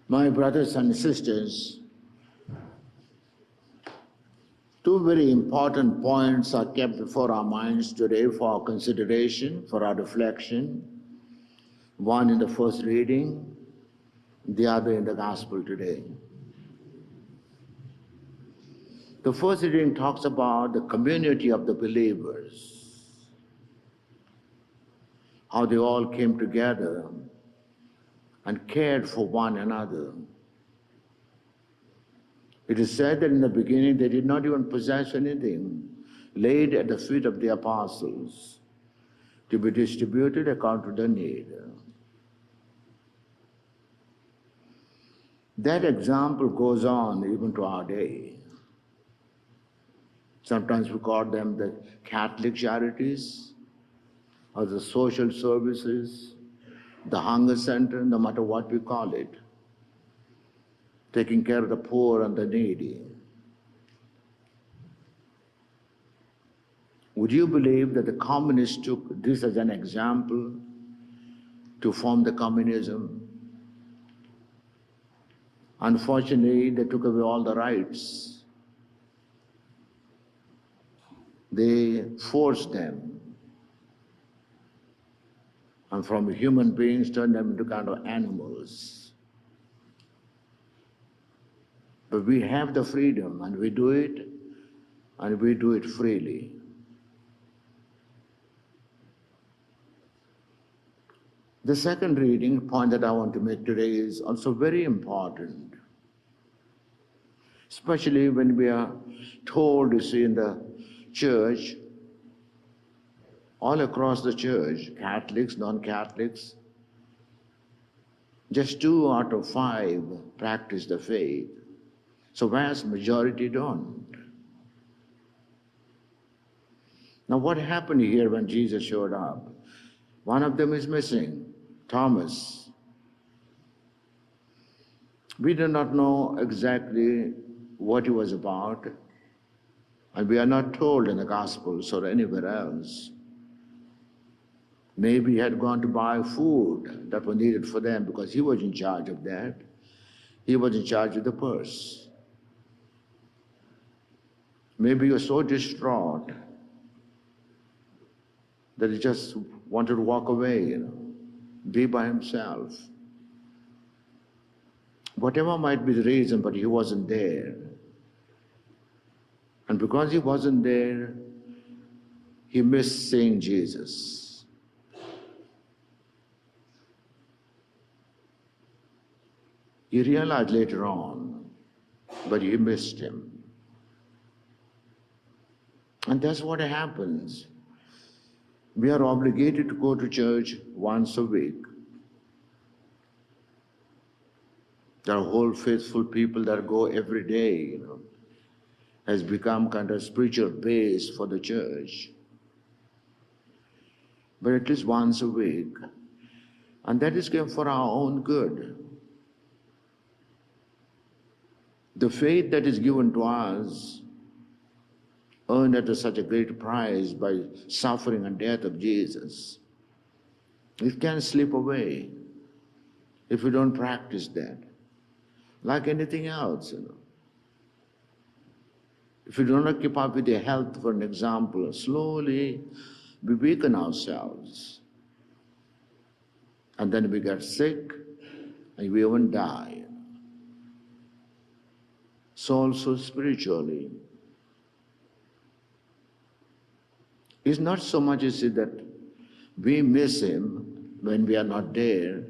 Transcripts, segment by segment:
My brothers and sisters, two very important points are kept before our minds today for our consideration, for our reflection. One in the first reading, the other in the gospel today. The first reading talks about the community of the believers, how they all came together and cared for one another. It is said that in the beginning they did not even possess anything, laid at the feet of the apostles to be distributed according to the need. That example goes on even to our day. Sometimes we call them the Catholic charities or the social services, the hunger center, no matter what we call it, taking care of the poor and the needy. Would you believe that the communists took this as an example to form the communism? Unfortunately, they took away all the rights. They forced them, and from human beings turned them into kind of animals. But we have the freedom, and we do it freely. The second reading point that I want to make today is also very important, especially when we are told, you see, in the church, all across the church, Catholics, non-Catholics, just 2 out of 5 practice the faith. So vast majority don't. Now what happened here when Jesus showed up? One of them is missing, Thomas. We do not know exactly what he was about, and we are not told in the Gospels or anywhere else. Maybe he had gone to buy food that was needed for them because he was in charge of that. He was in charge of the purse. Maybe he was so distraught that he just wanted to walk away, be by himself. Whatever might be the reason, but he wasn't there. And because he wasn't there, he missed seeing Jesus. He realized later on, but he missed him. And that's what happens. We are obligated to go to church once a week. There are whole faithful people that go every day, has become kind of spiritual base for the church. But at least once a week. And that is given for our own good. The faith that is given to us, earned at such a great price by suffering and death of Jesus, it can slip away if we don't practice that. Like anything else, If we do not keep up with the health, for an example, slowly we weaken ourselves. And then we get sick and we even die. So also spiritually. It's not so much as that we miss him when we are not there,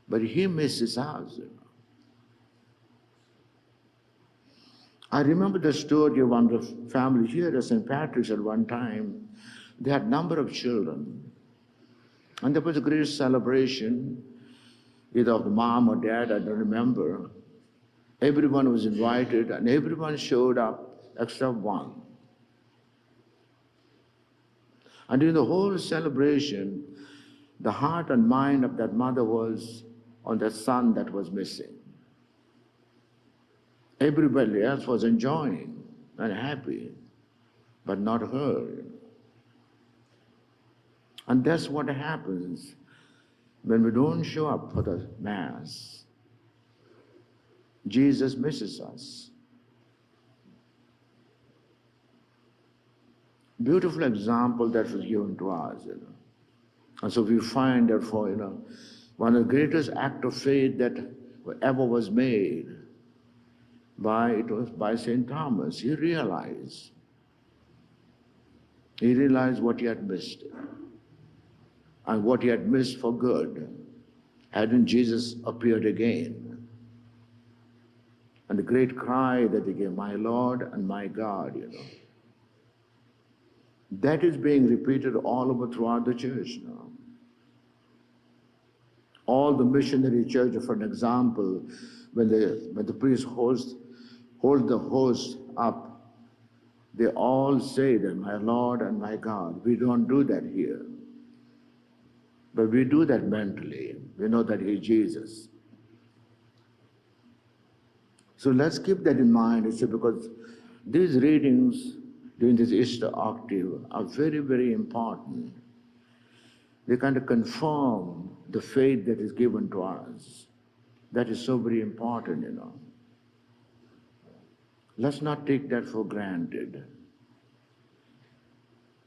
but he misses us. I remember the story of one of the families here at St. Patrick's at one time. They had a number of children. And there was a great celebration, either of the mom or dad, I don't remember. Everyone was invited and everyone showed up except one. And in the whole celebration, the heart and mind of that mother was on the son that was missing. Everybody else was enjoying and happy, but not her. And that's what happens when we don't show up for the Mass. Jesus misses us. Beautiful example that was given to us. And so we find, therefore, one of the greatest acts of faith that ever was made by St. Thomas. He realized what he had missed, and what he had missed for good hadn't Jesus appeared again. And the great cry that he gave, my Lord and my God, that is being repeated all over throughout the church now. All the missionary churches, for an example, when the priest holds the host up, they all say that, my Lord and my God. We don't do that here. But we do that mentally. We know that He's Jesus. So let's keep that in mind, because these readings during this Easter octave are very, very important. They kind of confirm the faith that is given to us. That is so very important, Let's not take that for granted.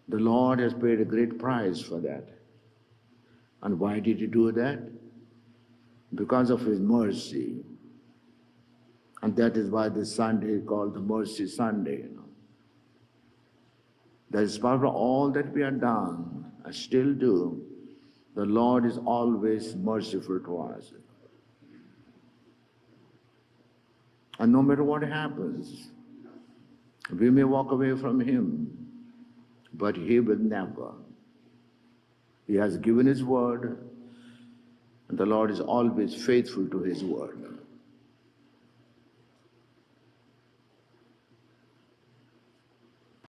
The Lord has paid a great price for that. And why did He do that? Because of His mercy. And that is why this Sunday is called the Mercy Sunday, That is part of all that we have done, and still do. The Lord is always merciful to us. And no matter what happens, we may walk away from Him, but He will never. He has given His word, and the Lord is always faithful to His word.